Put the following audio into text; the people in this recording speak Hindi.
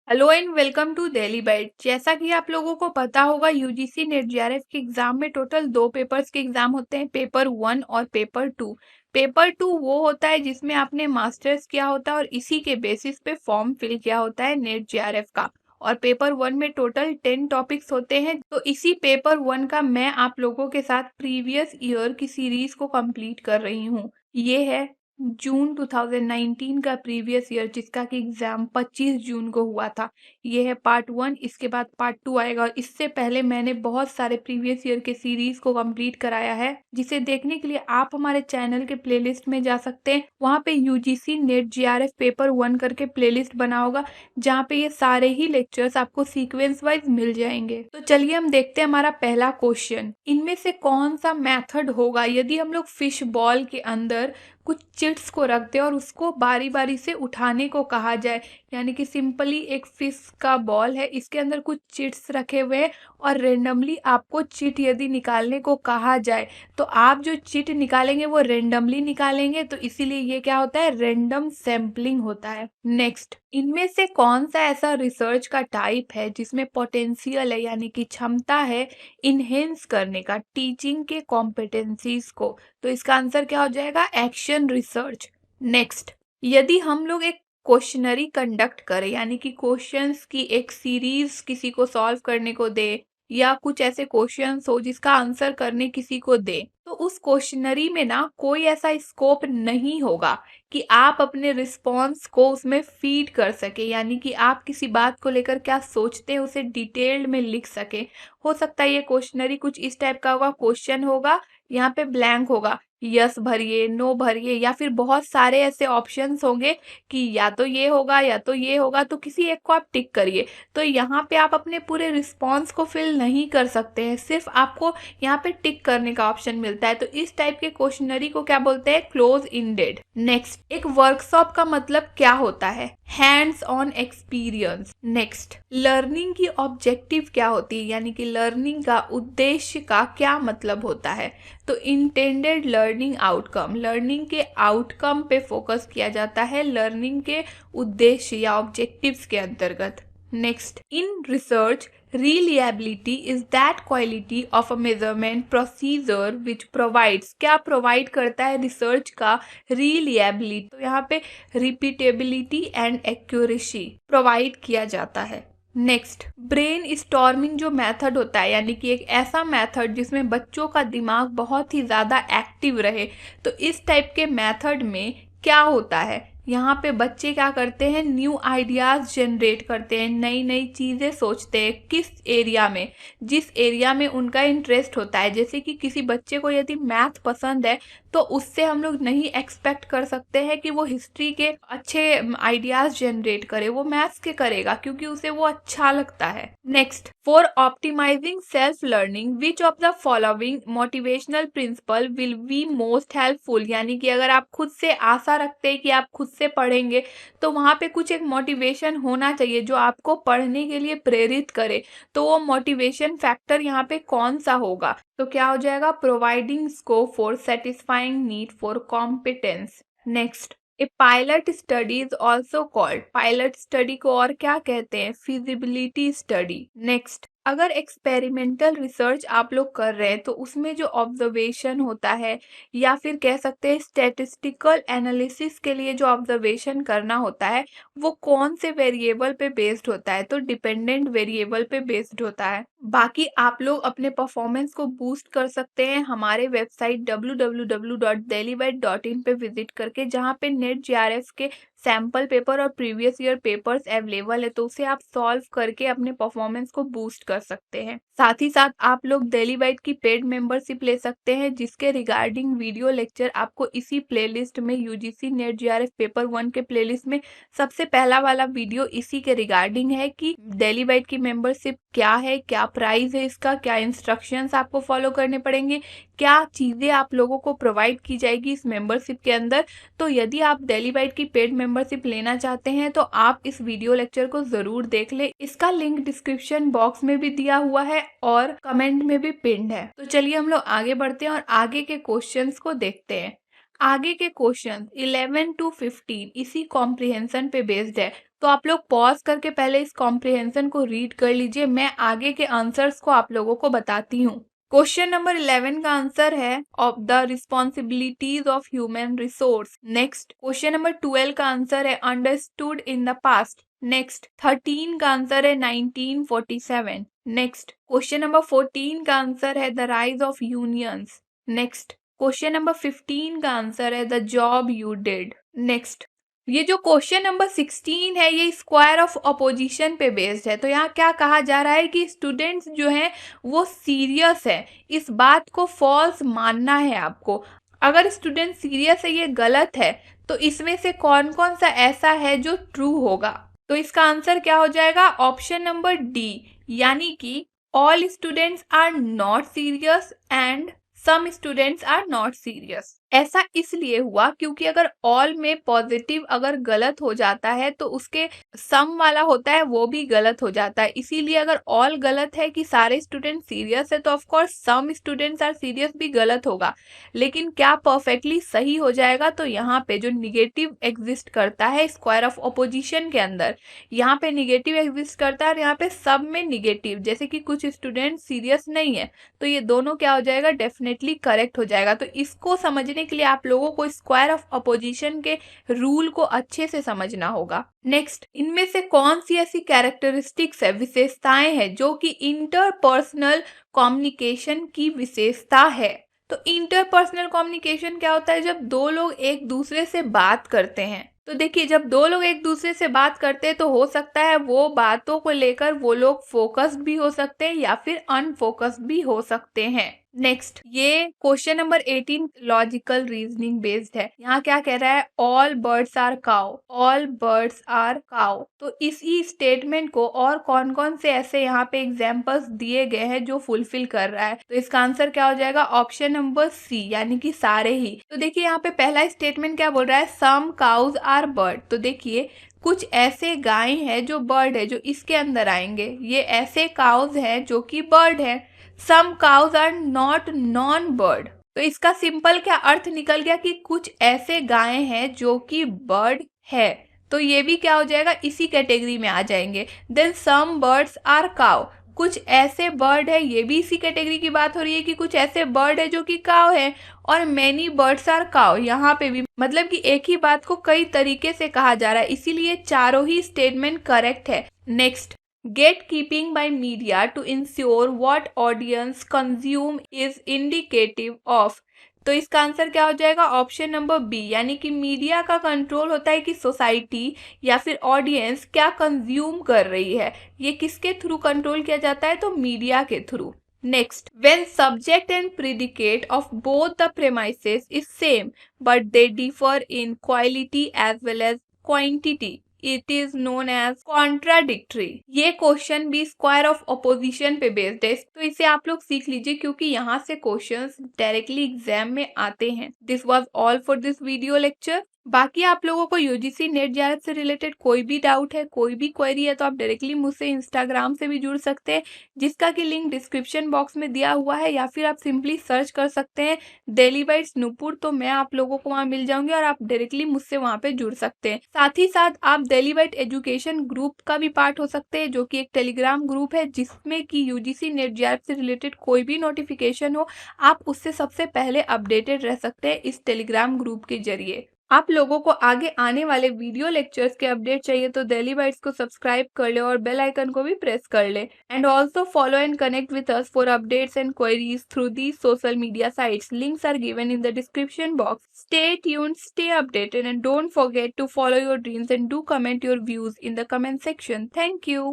Hello and welcome to Delhi bite. जैसा कि आप लोगों को पता होगा यूजीसी नेट जेआरएफ के एग्जाम में टोटल दो पेपर्स के एग्जाम होते हैं, पेपर 1 और पेपर 2। पेपर 2 वो होता है जिसमें आपने मास्टर्स किया होता है और इसी के बेसिस पे फॉर्म फिल किया होता है नेट जेआरएफ का। और पेपर 1 में टोटल 10 टॉपिक्स होते हैं। तो इसी पेपर 1 का मैं आप लोगों के साथ प्रीवियस ईयर की सीरीज को कंप्लीट कर रही हूँ। ये है जून 2019 का प्रीवियस ईयर, जिसका कि एग्जाम 25 जून को हुआ था। ये है पार्ट 1, इसके बाद पार्ट 2 आएगा। और इससे पहले मैंने बहुत सारे प्रीवियस ईयर के सीरीज को कंप्लीट कराया है, जिसे देखने के लिए आप हमारे चैनल के प्लेलिस्ट में जा सकते हैं। वहां पे यूजीसी नेट जेआरएफ पेपर 1 करके प्लेलिस्ट बना होगा, जहाँ पे ये सारे ही लेक्चर्स आपको सीक्वेंस वाइज मिल जाएंगे। तो चलिए हम देखते हैं हमारा पहला क्वेश्चन। इनमें से कौन सा मेथड होगा यदि हम लोग फिश बॉल के अंदर कुछ चिट्स को रख दें और उसको बारी बारी से उठाने को कहा जाए। यानी कि सिंपली एक फिश का बॉल है, इसके अंदर कुछ चिट्स रखे हुए हैं और रेंडमली आपको चिट यदि निकालने को कहा जाए तो आप जो चिट निकालेंगे वो रेंडमली निकालेंगे। तो इसीलिए ये क्या होता है, रेंडम सैम्पलिंग होता है। नेक्स्ट, इनमें से कौन सा ऐसा रिसर्च का टाइप है जिसमें पोटेंशियल है, यानी कि क्षमता है इनहेंस करने का टीचिंग के कॉम्पिटेंसीज को। तो इसका आंसर क्या हो जाएगा, एक्शन रिसर्च। नेक्स्ट, यदि हम लोग एक क्वेश्चनरी कंडक्ट करें, यानी कि क्वेश्चंस की एक सीरीज किसी को सॉल्व करने को दे, या कुछ ऐसे क्वेश्चंस हो जिसका आंसर करने किसी को दे, तो उस क्वेश्चनरी में ना कोई ऐसा स्कोप नहीं होगा कि आप अपने रिस्पॉन्स को उसमें फीड कर सके। यानी कि आप किसी बात को लेकर क्या सोचते हैं उसे डिटेल्ड में लिख सके। हो सकता है ये क्वेश्चनरी कुछ इस टाइप का होगा, क्वेश्चन होगा, यहाँ पे ब्लैंक होगा, यस भरिए, नो भरिए, या फिर बहुत सारे ऐसे ऑप्शंस होंगे कि या तो ये होगा या तो ये होगा, तो किसी एक को आप टिक करिए। तो यहाँ पे आप अपने पूरे रिस्पॉन्स को फिल नहीं कर सकते हैं, सिर्फ आपको यहाँ पे टिक करने का ऑप्शन मिलता है। तो इस टाइप के क्वेश्चनरी को क्या बोलते हैं, क्लोज इंडेड। नेक्स्ट, एक वर्कशॉप का मतलब क्या होता है, hands on experience. Next, learning की ऑब्जेक्टिव क्या होती है, यानी कि लर्निंग का उद्देश्य का क्या मतलब होता है। तो इंटेंडेड लर्निंग आउटकम, लर्निंग के आउटकम पे फोकस किया जाता है लर्निंग के उद्देश्य या ऑब्जेक्टिव्स के अंतर्गत। Next, in research reliability is that quality of a measurement procedure which provides, क्या प्रोवाइड करता है रिसर्च का reliability। तो यहाँ पे repeatability and accuracy प्रोवाइड किया जाता है। नेक्स्ट, ब्रेन स्टॉर्मिंग जो मेथड होता है, यानी कि एक ऐसा मेथड जिसमें बच्चों का दिमाग बहुत ही ज़्यादा एक्टिव रहे। तो इस टाइप के मेथड में क्या होता है, यहाँ पे बच्चे क्या करते हैं, न्यू आइडियाज जनरेट करते हैं, नई नई चीज़ें सोचते हैं। किस एरिया में, जिस एरिया में उनका इंटरेस्ट होता है। जैसे कि किसी बच्चे को यदि मैथ पसंद है तो उससे हम लोग नहीं एक्सपेक्ट कर सकते हैं कि वो हिस्ट्री के अच्छे आइडियाज जनरेट करे, वो मैथ्स के करेगा क्योंकि उसे वो अच्छा लगता है। Next, for optimizing self learning which of the following motivational principle will be most helpful. यानी कि अगर आप खुद से आशा रखते हैं कि आप खुद से पढ़ेंगे तो वहाँ पे कुछ एक मोटिवेशन होना चाहिए जो आपको पढ़ने के लिए प्रेरित करे। तो वो मोटिवेशन फैक्टर यहाँ पे कौन सा होगा, तो क्या हो जाएगा, providing scope for satisfying need for competence. Next, A pilot study is also called, pilot study को और क्या कहते हैं, फिजिबिलिटी स्टडी। नेक्स्ट, अगर एक्सपेरिमेंटल रिसर्च आप लोग कर रहे हैं तो उसमें जो ऑब्जर्वेशन होता है, या फिर कह सकते हैं स्टैटिस्टिकल एनालिसिस के लिए जो ऑब्जर्वेशन करना होता है, वो कौन से वेरिएबल पे बेस्ड होता है, तो डिपेंडेंट वेरिएबल पे बेस्ड होता है। बाकी आप लोग अपने परफॉर्मेंस को बूस्ट कर सकते हैं हमारे वेबसाइट www.delhibyte.in पे विजिट करके, जहाँ पे नेट जेआरएफ के सैम्पल पेपर और प्रीवियस ईयर पेपर्स अवेलेबल है। तो उसे आप सॉल्व करके अपने परफॉर्मेंस को बूस्ट कर सकते हैं। साथ ही साथ आप लोग दिल्ली बाइट की पेड मेंबरशिप ले सकते हैं, जिसके रिगार्डिंग वीडियो लेक्चर आपको इसी प्लेलिस्ट में, यूजीसी नेट जेआरएफ पेपर 1 के प्लेलिस्ट में सबसे पहला वाला वीडियो इसी के रिगार्डिंग है कि दिल्ली बाइट की मेंबरशिप क्या है, क्या प्राइस है इसका, क्या इंस्ट्रक्शंस आपको फॉलो करने पड़ेंगे, क्या चीज़ें आप लोगों को प्रोवाइड की जाएगी इस मेंबरशिप के अंदर। तो यदि आप दिल्ली बाइट की पेड मेंबरशिप लेना चाहते हैं तो आप इस वीडियो लेक्चर को ज़रूर देख लें। इसका लिंक डिस्क्रिप्शन बॉक्स में भी दिया हुआ है और कमेंट में भी पिन्ड है। तो चलिए हम लोग आगे बढ़ते हैं और आगे के क्वेश्चंस को देखते हैं। आगे के क्वेश्चन 11 to 15 इसी कॉम्प्रिहेंशन पे बेस्ड है। तो आप लोग पॉज करके पहले इस कॉम्प्रिहेंशन को रीड कर लीजिए, मैं आगे के आंसर्स को आप लोगों को बताती हूँ। क्वेश्चन नंबर 11 का आंसर है of the responsibilities of human resource. Next question number 12 का आंसर है understood in the past. Next 13 का आंसर है 1947। नेक्स्ट क्वेश्चन नंबर 14 का आंसर है the rise of unions. Next question number 15 का आंसर है the job you did. Next ये जो क्वेश्चन नंबर 16 है ये स्क्वायर ऑफ अपोजिशन पे बेस्ड है। तो यहाँ क्या कहा जा रहा है कि स्टूडेंट्स जो हैं वो सीरियस है, इस बात को फॉल्स मानना है आपको। अगर स्टूडेंट सीरियस है ये गलत है, तो इसमें से कौन कौन सा ऐसा है जो ट्रू होगा? तो इसका आंसर क्या हो जाएगा? ऑप्शन नंबर डी, यानी कि all students are not serious and some students are not serious. ऐसा इसलिए हुआ क्योंकि अगर ऑल में पॉजिटिव अगर गलत हो जाता है तो उसके सम वाला होता है वो भी गलत हो जाता है। इसीलिए अगर ऑल गलत है कि सारे स्टूडेंट सीरियस है तो of course some students are serious भी गलत होगा। लेकिन क्या परफेक्टली सही हो जाएगा? तो यहाँ पे जो निगेटिव एग्जिस्ट करता है स्क्वायर ऑफ अपोजिशन के अंदर, यहाँ पे निगेटिव एग्जिस्ट करता है और यहाँ पे सब में निगेटिव, जैसे कि कुछ स्टूडेंट सीरियस नहीं है, तो ये दोनों क्या हो जाएगा? डेफिनेटली करेक्ट हो जाएगा। तो इसको समझने के लिए आप लोगों को स्क्वायर ऑफ अपोजिशन के रूल को अच्छे से समझना होगा। नेक्स्ट, इनमें से कौन सी ऐसी कैरेक्टरिस्टिक्स है, विशेषताएं हैं जो कि इंटरपर्सनल कम्युनिकेशन की विशेषता है? तो इंटरपर्सनल कम्युनिकेशन क्या होता है? जब दो लोग एक दूसरे से बात करते हैं। तो देखिए, जब दो लोग एक दूसरे से बात करते हैं तो हो सकता है वो बातों को लेकर वो लोग फोकस्ड भी हो सकते हैं या फिर अनफोकस्ड भी हो सकते हैं। नेक्स्ट, ये question number 18 logical reasoning based है। यहाँ क्या कह रहा है? All birds are cow, all birds are cow. तो इसी स्टेटमेंट को और कौन कौन से ऐसे यहाँ पे एग्जाम्पल्स दिए गए हैं जो फुलफिल कर रहा है? तो इसका आंसर क्या हो जाएगा? ऑप्शन नंबर सी, यानी कि सारे ही। तो देखिए यहाँ पे पहला स्टेटमेंट क्या बोल रहा है? Some cows are bird. तो देखिए कुछ ऐसे गाय हैं जो बर्ड है, जो इसके अंदर आएंगे। ये ऐसे काउज हैं जो कि बर्ड है। Some cows are not non bird. तो इसका सिंपल क्या अर्थ निकल गया कि कुछ ऐसे गाय हैं जो कि बर्ड है, तो ये भी क्या हो जाएगा? इसी कैटेगरी में आ जाएंगे। Then some birds are cow, कुछ ऐसे बर्ड है, ये भी इसी कैटेगरी की बात हो रही है कि कुछ ऐसे बर्ड है जो कि काव है। और मैनी बर्ड्स आर काव, यहाँ पे भी मतलब कि एक ही बात को कई तरीके से कहा जा रहा है, इसीलिए चारों ही स्टेटमेंट करेक्ट है। Next, gatekeeping by media to ensure what audience consume is indicative of। तो इसका आंसर क्या हो जाएगा? ऑप्शन नंबर बी, यानी कि मीडिया का कंट्रोल होता है कि सोसाइटी या फिर ऑडियंस क्या कंज्यूम कर रही है। ये किसके थ्रू कंट्रोल किया जाता है? तो मीडिया के through. Next, when subject and predicate of both the premises is same but they differ in quality as well as quantity, it is known as contradictory. ये क्वेश्चन भी स्क्वायर ऑफ अपोजिशन पे बेस्ड है, तो इसे आप लोग सीख लीजिए क्योंकि यहाँ से क्वेश्चंस डायरेक्टली एग्जाम में आते हैं। This was all for this video lecture. बाकी आप लोगों को यूजीसी नेट जेआरएफ से रिलेटेड कोई भी डाउट है, कोई भी क्वेरी है, तो आप डायरेक्टली मुझसे इंस्टाग्राम से भी जुड़ सकते हैं, जिसका कि लिंक डिस्क्रिप्शन बॉक्स में दिया हुआ है, या फिर आप सिंपली सर्च कर सकते हैं डेली बाइट्स नूपुर, तो मैं आप लोगों को वहाँ मिल जाऊंगी और आप डायरेक्टली मुझसे वहाँ पे जुड़ सकते हैं। साथ ही साथ आप डेली बाइट एजुकेशन ग्रुप का भी पार्ट हो सकते हैं, जो कि एक टेलीग्राम ग्रुप है जिसमें कि यूजीसी नेट जेआरएफ से रिलेटेड कोई भी नोटिफिकेशन हो, आप उससे सबसे पहले अपडेटेड रह सकते हैं इस टेलीग्राम ग्रुप के जरिए। आप लोगों को आगे आने वाले वीडियो लेक्चर्स के अपडेट चाहिए तो डेली बाइट्स को सब्सक्राइब कर ले और बेल आइकन को भी प्रेस कर ले। And also follow and connect with us for updates and queries through these social media sites. Links are given in the description box. Stay tuned, stay updated, and don't forget to follow your dreams and do comment your views in the comment section. Thank you.